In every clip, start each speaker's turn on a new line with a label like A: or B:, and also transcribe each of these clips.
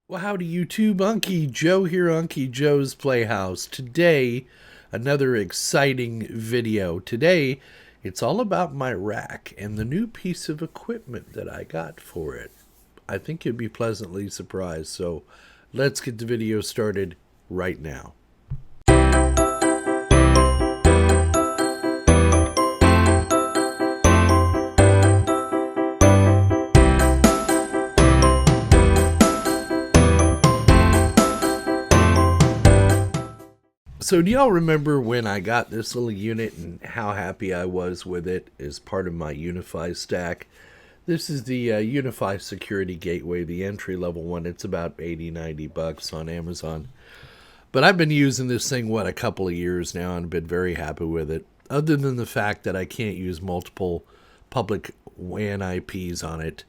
A: Well, howdy YouTube, Unky Joe here, Unky Joe's Playhouse. Today, another exciting video. Today, it's all about my rack and the new piece of equipment that I got for it. I think you'd be pleasantly surprised, so let's get the video started right now. So do y'all remember when I got this little unit and how happy I was with it as part of my Unify stack? This is the Unify Security Gateway, the entry-level one. It's about 80-90 bucks on Amazon. But I've been using this thing, a couple of years now, and been very happy with it. Other than the fact that I can't use multiple public WAN IPs on it,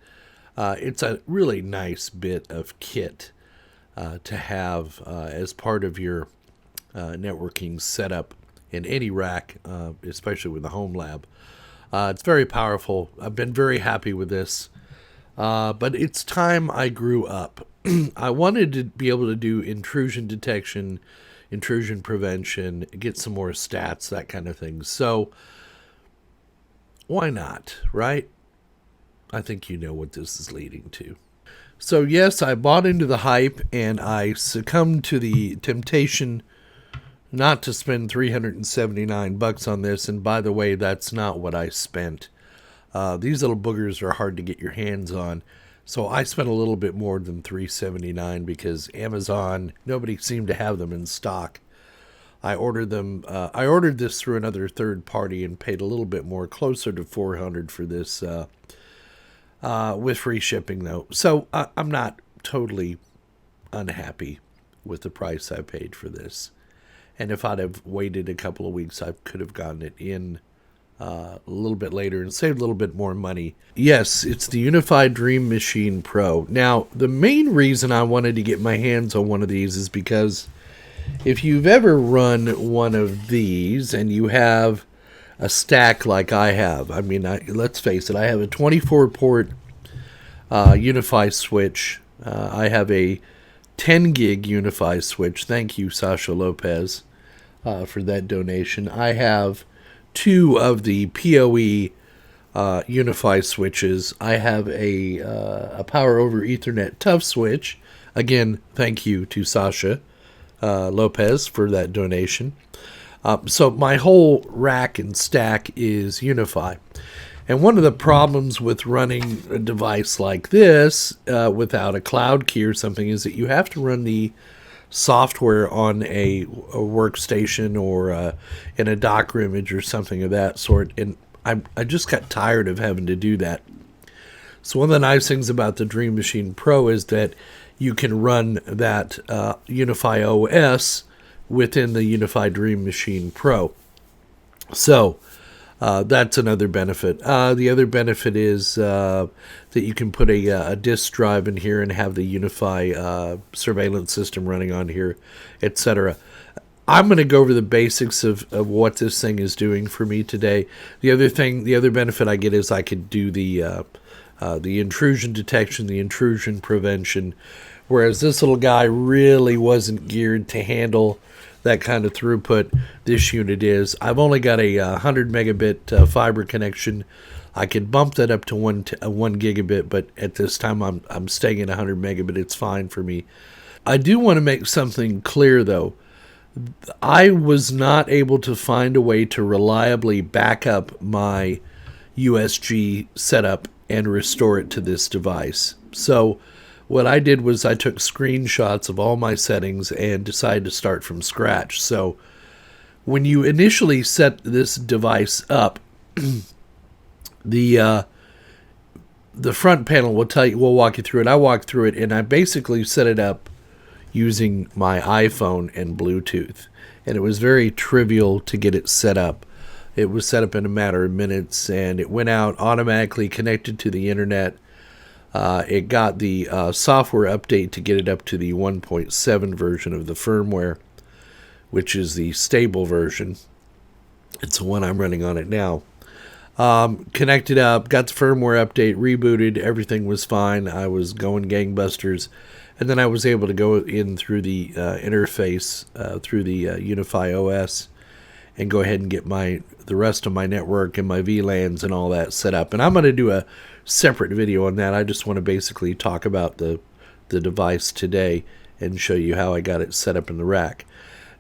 A: it's a really nice bit of kit to have as part of your networking setup in any rack, especially with the home lab. It's very powerful. I've been very happy with this, but it's time I grew up. I wanted to be able to do intrusion detection, intrusion prevention, get some more stats, that kind of thing. So why not, right? I think you know what this is leading to. So yes, I bought into the hype and I succumbed to the temptation not to spend 379 bucks on this. And by the way, that's not what I spent. These little boogers are hard to get your hands on. So I spent a little bit more than 379 because Amazon, nobody seemed to have them in stock. I ordered them. I ordered this through another third party and paid a little bit more, closer to 400 for this, with free shipping though. So I'm not totally unhappy with the price I paid for this. And if I'd have waited a couple of weeks, I could have gotten it in a little bit later and saved a little bit more money. Yes, it's the Unified Dream Machine Pro. Now, the main reason I wanted to get my hands on one of these is because if you've ever run one of these and you have a stack like I have, I mean, let's face it, I have a 24-port Unify switch. I have a 10 gig Unify switch. Thank you, Sasha Lopez, for that donation. I have two of the PoE Unify switches. I have a Power over Ethernet Tough switch. Again, thank you to Sasha Lopez for that donation. So my whole rack and stack is Unify. And one of the problems with running a device like this without a cloud key or something is that you have to run the software on a workstation or in a Docker image or something of that sort. And I just got tired of having to do that. So one of the nice things about the Dream Machine Pro is that you can run that Unify OS within the Unify Dream Machine Pro. So that's another benefit. The other benefit is that you can put a disk drive in here and have the Unify surveillance system running on here, etc. I'm going to go over the basics of what this thing is doing for me today. The other benefit I get is I could do the intrusion detection, the intrusion prevention, whereas this little guy really wasn't geared to handle that kind of throughput. This unit is. I've only got a 100 megabit fiber connection. I could bump that up to 1 gigabit, but at this time I'm staying at 100 megabit. It's fine for me. I do want to make something clear though. I was not able to find a way to reliably back up my USG setup and restore it to this device. So what I did was I took screenshots of all my settings and decided to start from scratch. So when you initially set this device up, the front panel will walk you through it. I walked through it and I basically set it up using my iPhone and Bluetooth. And it was very trivial to get it set up. It was set up in a matter of minutes and it went out automatically connected to the internet. It got the software update to get it up to the 1.7 version of the firmware, which is the stable version. It's the one I'm running on it now. Connected up, got the firmware update, rebooted, everything was fine. I was going gangbusters. And then I was able to go in through the interface, through the Unify OS, and go ahead and get the rest of my network and my VLANs and all that set up. And I'm going to do a separate video on that. I just want to basically talk about the device today and show you how I got it set up in the rack.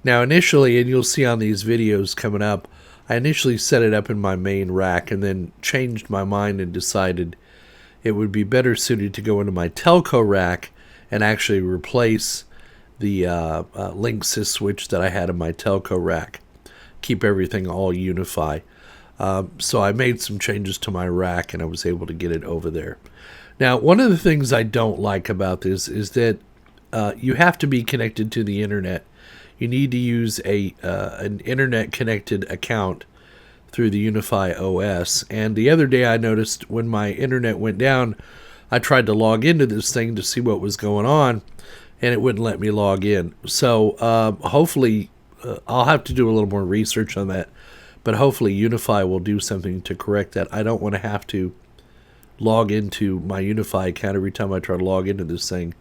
A: Now initially, and you'll see on these videos coming up, I initially set it up in my main rack and then changed my mind and decided it would be better suited to go into my telco rack and actually replace the Linksys switch that I had in my telco rack. Keep everything all Unify. So I made some changes to my rack and I was able to get it over there. Now, one of the things I don't like about this is that you have to be connected to the internet. You need to use an internet-connected account through the Unify OS. And the other day I noticed when my internet went down, I tried to log into this thing to see what was going on, and it wouldn't let me log in. So hopefully, I'll have to do a little more research on that, but hopefully Unify will do something to correct that. I don't want to have to log into my Unify account every time I try to log into this thing.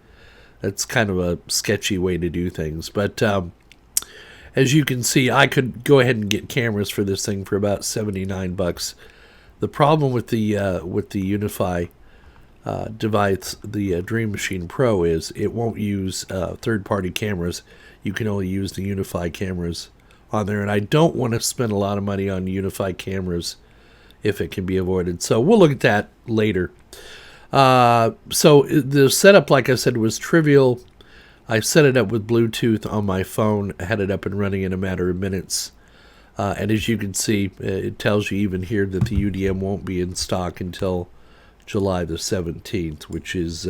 A: That's kind of a sketchy way to do things. But as you can see, I could go ahead and get cameras for this thing for about $79. The problem with the Unify device, the Dream Machine Pro, is it won't use third-party cameras. You can only use the Unify cameras on there, and I don't want to spend a lot of money on Unify cameras if it can be avoided. So we'll look at that later. So the setup, like I said, was trivial. I set it up with Bluetooth on my phone, had it up and running in a matter of minutes. And as you can see, it tells you even here that the UDM won't be in stock until July the 17th, which is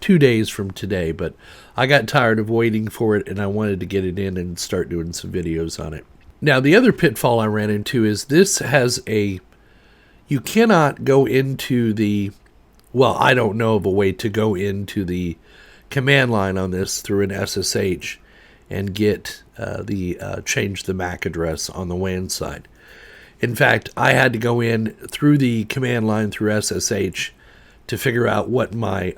A: 2 days from today. But I got tired of waiting for it, and I wanted to get it in and start doing some videos on it. Now, the other pitfall I ran into is this has you cannot go into the, well, I don't know of a way to go into the command line on this through an SSH and get change the MAC address on the WAN side. In fact, I had to go in through the command line through SSH to figure out what my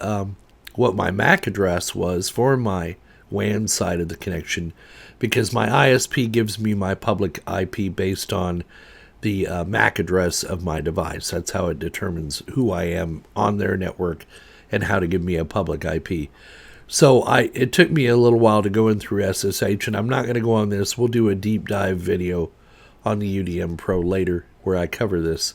A: MAC address was for my WAN side of the connection, because my ISP gives me my public IP based on the MAC address of my device. That's how it determines who I am on their network and how to give me a public IP. So it took me a little while to go in through SSH, and I'm not going to go on this. We'll do a deep dive video on the UDM-PRO later where I cover this.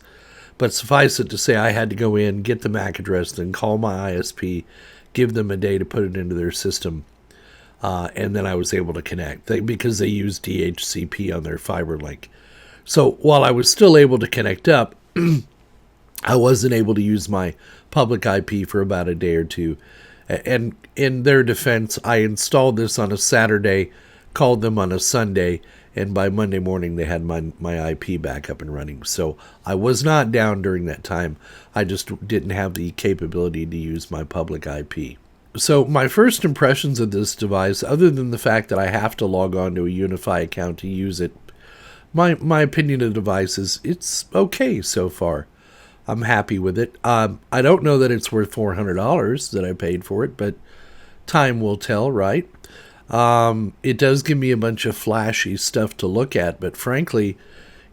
A: But suffice it to say, I had to go in, get the MAC address, then call my ISP, give them a day to put it into their system, and then I was able to connect because they use DHCP on their fiber link. So while I was still able to connect up, I wasn't able to use my public IP for about a day or two. And in their defense, I installed this on a Saturday, called them on a Sunday, and by Monday morning they had my IP back up and running. So I was not down during that time. I just didn't have the capability to use my public IP. So my first impressions of this device, other than the fact that I have to log on to a Unify account to use it, my opinion of the device is it's okay so far. I'm happy with it. I don't know that it's worth $400 that I paid for it, but time will tell, right? It does give me a bunch of flashy stuff to look at, but frankly,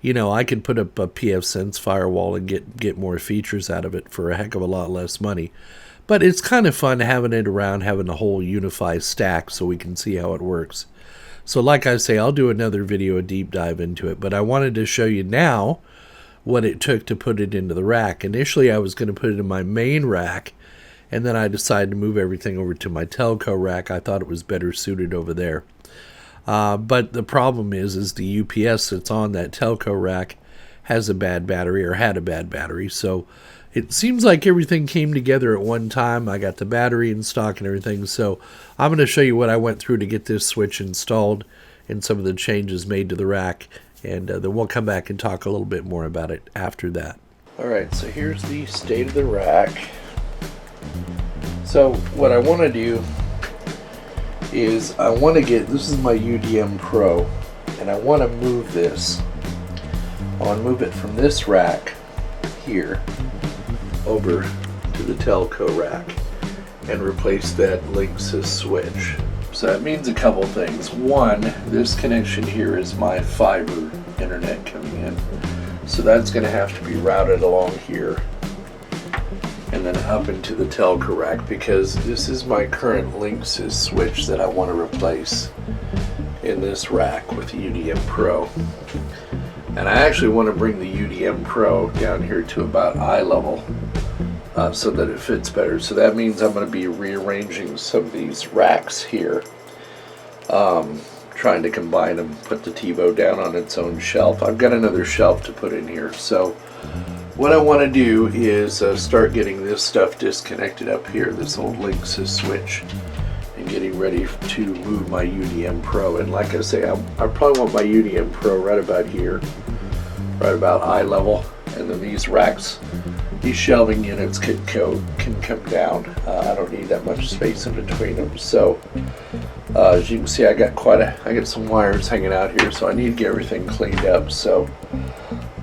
A: I could put up a pfSense firewall and get more features out of it for a heck of a lot less money. But it's kind of fun having it around, having the whole Unify stack so we can see how it works. So like I say, I'll do another video, a deep dive into it, but I wanted to show you now what it took to put it into the rack. Initially, I was going to put it in my main rack, and then I decided to move everything over to my telco rack. I thought it was better suited over there. But the problem is the UPS that's on that telco rack has a bad battery, or had a bad battery. So it seems like everything came together at one time. I got the battery in stock and everything. So I'm going to show you what I went through to get this switch installed and some of the changes made to the rack. And then we'll come back and talk a little bit more about it after that. Alright, so here's the state of the rack. So what I want to do is I want to this is my UDM-PRO, and I want to move this. I want to move it from this rack here over to the telco rack. and replace that Linksys switch. So that means a couple things. One, this connection here is my fiber internet coming in. So that's going to have to be routed along here and then up into the telco rack, because this is my current Linksys switch that I want to replace in this rack with the UDM-PRO. And I actually want to bring the UDM-PRO down here to about eye level so that it fits better. So that means I'm going to be rearranging some of these racks here, trying to combine them, put the TiVo down on its own shelf. I've got another shelf to put in here. So what I want to do is start getting this stuff disconnected up here, this old Linksys switch, and getting ready to move my UDM-PRO. And like I say, I probably want my UDM-PRO right about here, right about eye level, and then these racks, these shelving units can come down. I don't need that much space in between them. So as you can see, I got some wires hanging out here, so I need to get everything cleaned up. So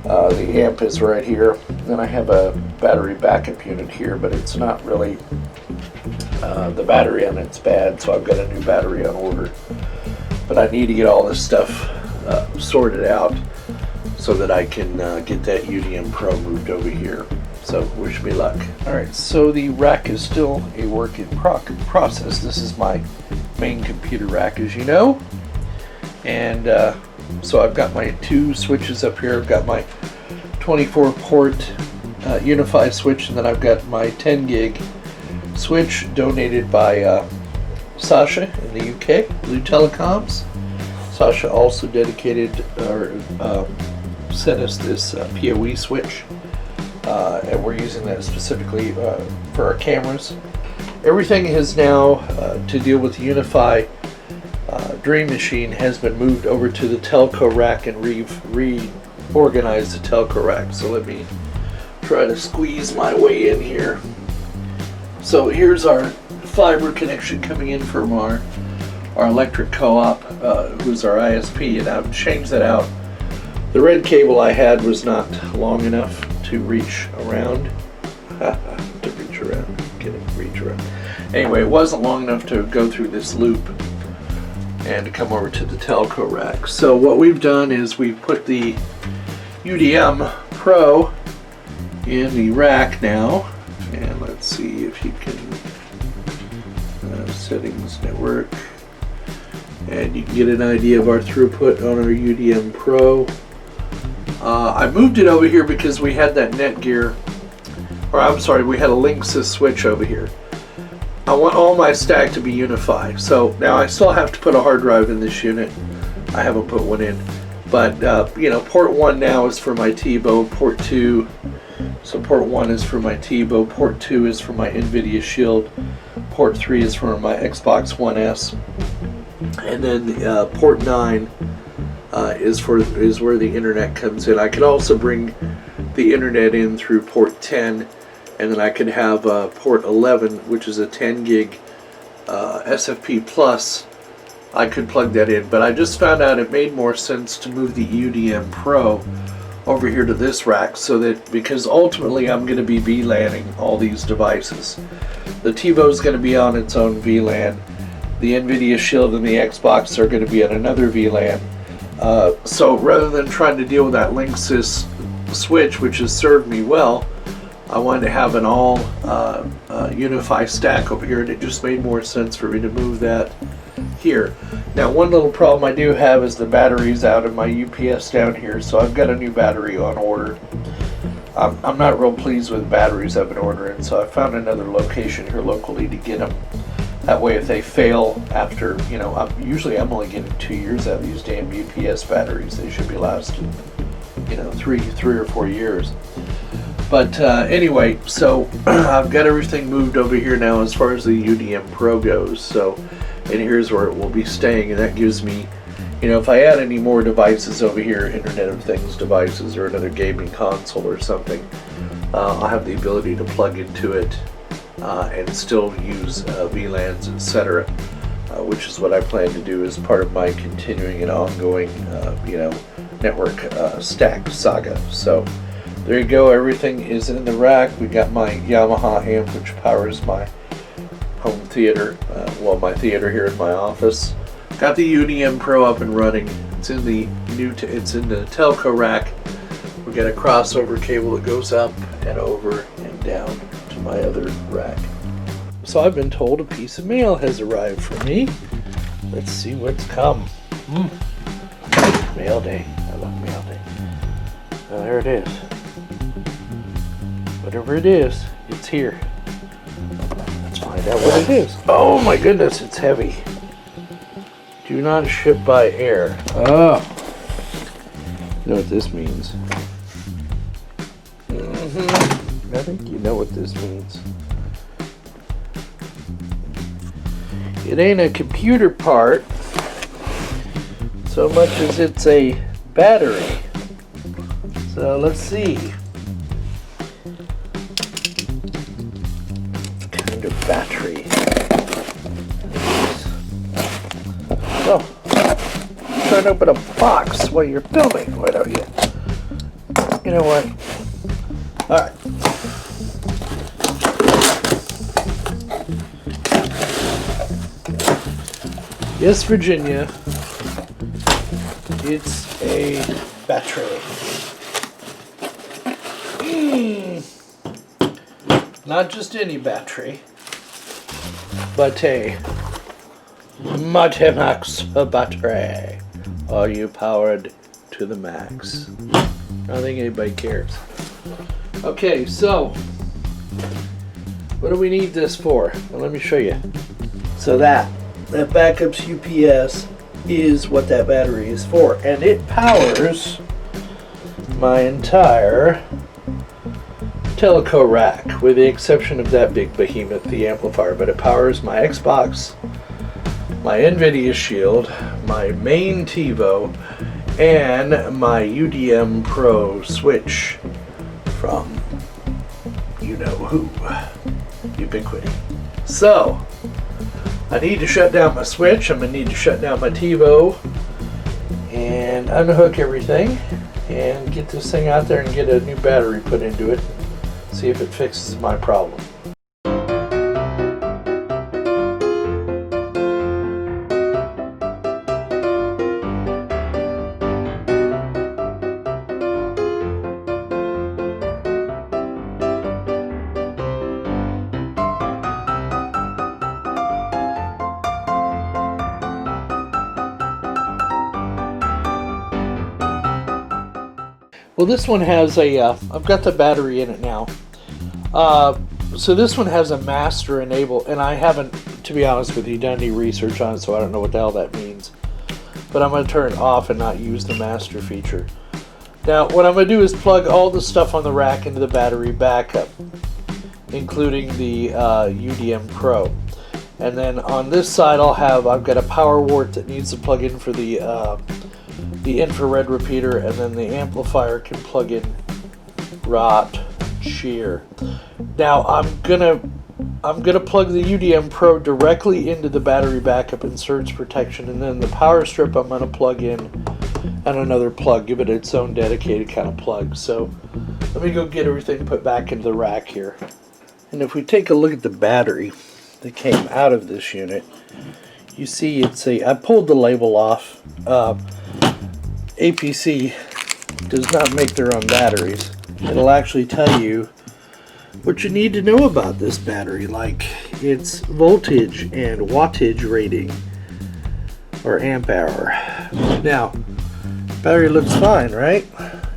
A: the amp is right here. Then I have a battery backup unit here, but it's not really, the battery on it's bad, so I've got a new battery on order. But I need to get all this stuff sorted out so that I can get that UDM-PRO moved over here. So wish me luck. Alright, so the rack is still a work in process. This is my main computer rack, as you know. And so I've got my two switches up here. I've got my 24 port UniFi switch, and then I've got my 10 gig switch donated by Sasha in the UK, Blue Telecoms. Sasha also dedicated or sent us this PoE switch, and we're using that specifically for our cameras. Everything is now to deal with the UniFi Dream Machine has been moved over to the telco rack and reorganized the telco rack. So let me try to squeeze my way in here. So here's our fiber connection coming in from our electric co-op, who's our ISP, and I've changed that out. The red cable I had was not long enough to reach around. Reach around. Anyway, it wasn't long enough to go through this loop and to come over to the telco rack. So what we've done is we've put the UDM-PRO in the rack now, and let's see if you can settings network, and you can get an idea of our throughput on our UDM-PRO. I moved it over here because we had that Netgear, or I'm sorry, we had a Linksys switch over here. I want all my stack to be UniFi. So now I still have to put a hard drive in this unit. I haven't put one in, but you know, port 1 now is for my TiVo, port 2. So port 1 is for my TiVo, port 2 is for my NVIDIA Shield, port 3 is for my Xbox One S, and then port 9 is where the internet comes in. I could also bring the internet in through port 10, and then I could have port 11, which is a 10 gig SFP plus. I could plug that in, but I just found out it made more sense to move the UDM-PRO over here to this rack, so that, because ultimately I'm going to be VLANing all these devices. The TiVo is going to be on its own VLAN. The NVIDIA Shield and the Xbox are going to be on another VLAN. So rather than trying to deal with that Linksys switch, which has served me well, I wanted to have an all UniFi stack over here, and it just made more sense for me to move that here. Now, one little problem I do have is the battery's out of my UPS down here, so I've got a new battery on order. I'm not real pleased with batteries I've been ordering, so I found another location here locally to get them. That way, if they fail after, you know, I'm only getting 2 years out of these damn UPS batteries. They should be lasting, you know, three or 4 years. But anyway, so I've got everything moved over here now as far as the UDM-PRO goes. So, and here's where it will be staying, and that gives me, you know, if I add any more devices over here, Internet of Things devices or another gaming console or something, I'll have the ability to plug into it and still use VLANs, etc., which is what I plan to do as part of my continuing and ongoing, you know, network stack saga. So there you go. Everything is in the rack. We got my Yamaha amp, which powers my home theater, my theater here in my office. Got the UDM-PRO up and running. It's in the telco rack. We got a crossover cable that goes up and over and down to my other rack. So I've been told a piece of mail has arrived for me. Let's see what's come. Mail day. I love mail day. Well, there it is. Whatever it is, it's here. Let's find out what it is. Oh my goodness, it's heavy. Do not ship by air. Oh. You know what this means. I think you know what this means. It ain't a computer part so much as it's a battery. So let's see. What kind of battery? Oh, I'm trying to open a box while you're filming. Why don't you? You know what? All right. Yes, Virginia. It's a battery. Not just any battery, but a Max battery. Are you powered to the max? I don't think anybody cares. Okay, so what do we need this for? Well, let me show you. So that backup's UPS is what that battery is for, and it powers my entire teleco rack, with the exception of that big behemoth, the amplifier. But it powers my Xbox, my NVIDIA Shield, my main TiVo, and my UDM-PRO switch from you know who, Ubiquiti. So I need to shut down my switch. I'm going to need to shut down my TiVo and unhook everything and get this thing out there and get a new battery put into it. See if it fixes my problem. Well, this one has a, I've got the battery in it now. So this one has a master enable, and I haven't, to be honest with you, done any research on it, so I don't know what the hell that means. But I'm going to turn it off and not use the master feature. Now, what I'm going to do is plug all the stuff on the rack into the battery backup, including the UDM-PRO. And then on this side, I've got a power wart that needs to plug in for the infrared repeater, and then the amplifier can plug in rot shear. Now I'm gonna plug the UDM-PRO directly into the battery backup and surge protection, and then the power strip I'm gonna plug in and another plug, give it its own dedicated kind of plug. So let me go get everything put back into the rack here. And if we take a look at the battery that came out of this unit, you see I pulled the label off. APC does not make their own batteries. It'll actually tell you what you need to know about this battery, like its voltage and wattage rating, or amp hour. Now, battery looks fine, right?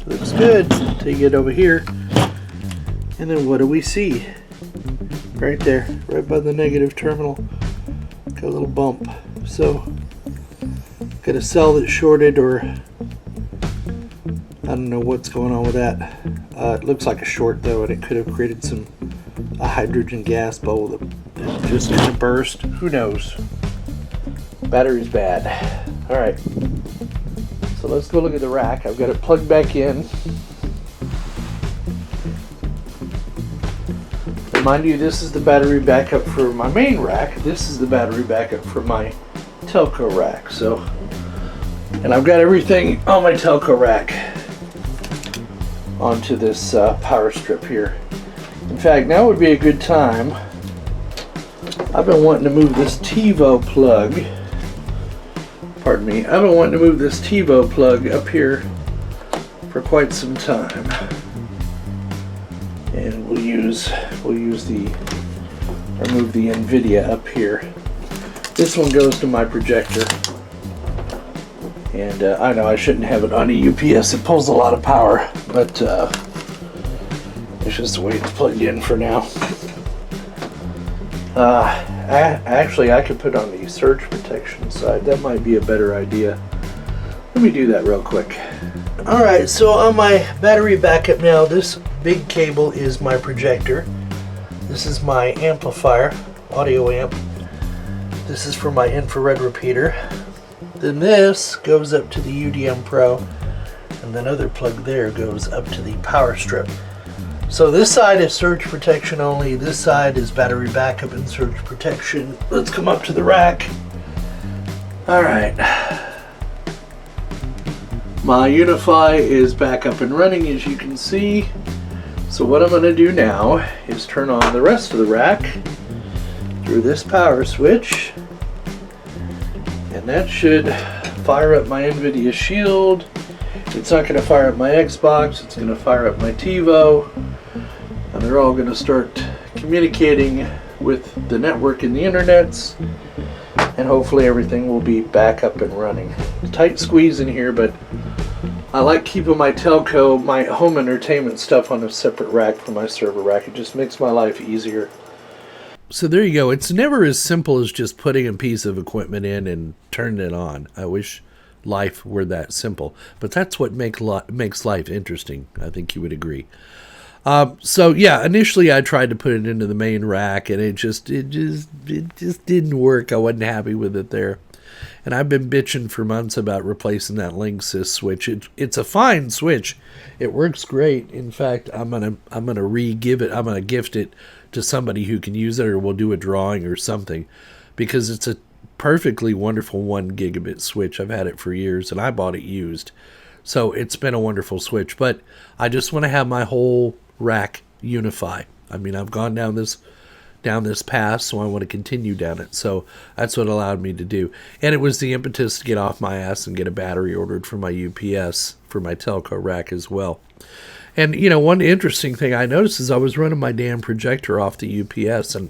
A: Looks good until you get over here. And then what do we see? Right there, right by the negative terminal, got a little bump. So, got a cell that's shorted, or I don't know what's going on with that. It looks like a short though, and it could have created a hydrogen gas bubble that just kind of burst. Who knows? Battery's bad. Alright, so let's go look at the rack. I've got it plugged back in. And mind you, this is the battery backup for my main rack. This is the battery backup for my telco rack. So, and I've got everything on my telco rack onto this power strip here. In fact, now would be a good time I've been wanting to move this TiVo plug. Pardon me. I've been wanting to move this TiVo plug up here for quite some time. And we'll use remove the NVIDIA up here. This one goes to my projector. And I know I shouldn't have it on a UPS. It pulls a lot of power, but it's just the way it's plugged in for now. Actually, I could put on the surge protection side. That might be a better idea. Let me do that real quick. Alright, so on my battery backup now, this big cable is my projector. This is my amplifier, audio amp. This is for my infrared repeater. Then this goes up to the UDM-PRO, and that other plug there goes up to the power strip. So this side is surge protection only, this side is battery backup and surge protection. Let's come up to the rack. Alright. My Unify is back up and running, as you can see. So what I'm going to do now is turn on the rest of the rack through this power switch. And that should fire up my NVIDIA Shield. It's not going to fire up my Xbox, it's going to fire up my TiVo. And they're all going to start communicating with the network and the internets. And hopefully everything will be back up and running. Tight squeeze in here, but I like keeping my telco, my home entertainment stuff on a separate rack from my server rack. It just makes my life easier. So there you go. It's never as simple as just putting a piece of equipment in and turning it on. I wish life were that simple, but that's what makes life interesting. I think you would agree. So yeah, initially I tried to put it into the main rack, and it just didn't work. I wasn't happy with it there, and I've been bitching for months about replacing that Linksys switch. It's a fine switch. It works great. In fact, I'm gonna gift it to somebody who can use it, or we'll do a drawing or something, because it's a perfectly wonderful 1 gigabit switch. I've had it for years, and I bought it used, so it's been a wonderful switch. But I just want to have my whole rack unify. I mean, I've gone down this path, so I want to continue down it. So that's what allowed me to do, and it was the impetus to get off my ass and get a battery ordered for my UPS for my telco rack as well. And, you know, one interesting thing I noticed is I was running my damn projector off the UPS, and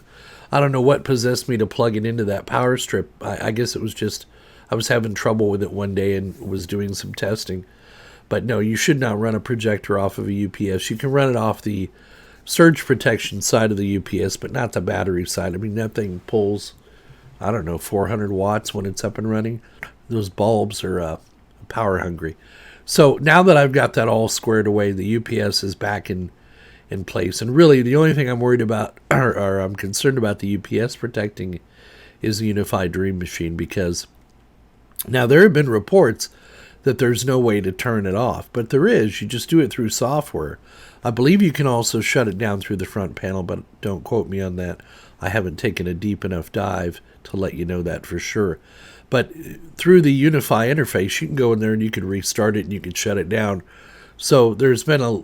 A: I don't know what possessed me to plug it into that power strip. I guess it was just I was having trouble with it one day and was doing some testing. But no, you should not run a projector off of a UPS. You can run it off the surge protection side of the UPS, but not the battery side. I mean, that thing pulls, I don't know, 400 watts when it's up and running. Those bulbs are power hungry. So now that I've got that all squared away, the UPS is back in place. And really, the only thing I'm worried about, or I'm concerned about the UPS protecting, is the Unified Dream Machine, because now there have been reports that there's no way to turn it off, but there is. You just do it through software. I believe you can also shut it down through the front panel, but don't quote me on that. I haven't taken a deep enough dive to let you know that for sure. But through the Unify interface, you can go in there and you can restart it and you can shut it down. So there's been a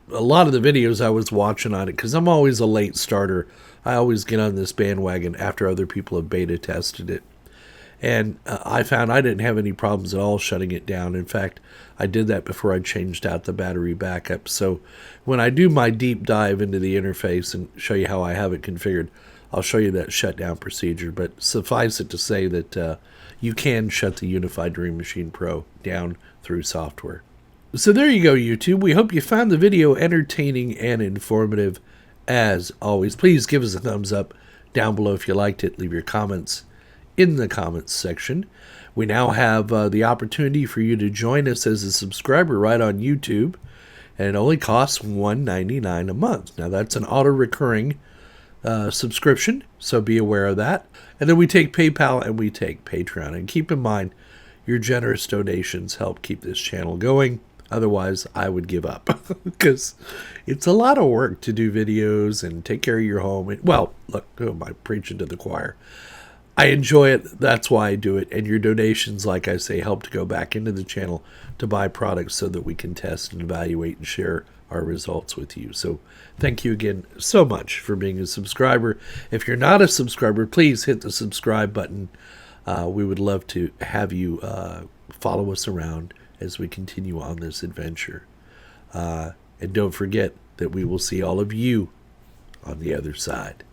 A: lot of the videos I was watching on it, because I'm always a late starter. I always get on this bandwagon after other people have beta tested it. And I found I didn't have any problems at all shutting it down. In fact, I did that before I changed out the battery backup. So when I do my deep dive into the interface and show you how I have it configured, I'll show you that shutdown procedure. But suffice it to say that you can shut the Unified Dream Machine Pro down through software. So there you go, YouTube. We hope you found the video entertaining and informative. As always, please give us a thumbs up down below if you liked it. Leave your comments in the comments section. We now have the opportunity for you to join us as a subscriber right on YouTube, and it only costs $1.99 a month. Now that's an auto-recurring subscription, so be aware of that. And then we take PayPal and we take Patreon. And keep in mind, your generous donations help keep this channel going. Otherwise, I would give up, because it's a lot of work to do videos and take care of your home. Well, look, who am I preaching to the choir? I enjoy it. That's why I do it. And your donations, like I say, help to go back into the channel to buy products so that we can test and evaluate and share our results with you. So thank you again so much for being a subscriber. If you're not a subscriber, please hit the subscribe button. We would love to have you follow us around as we continue on this adventure. And don't forget that we will see all of you on the other side.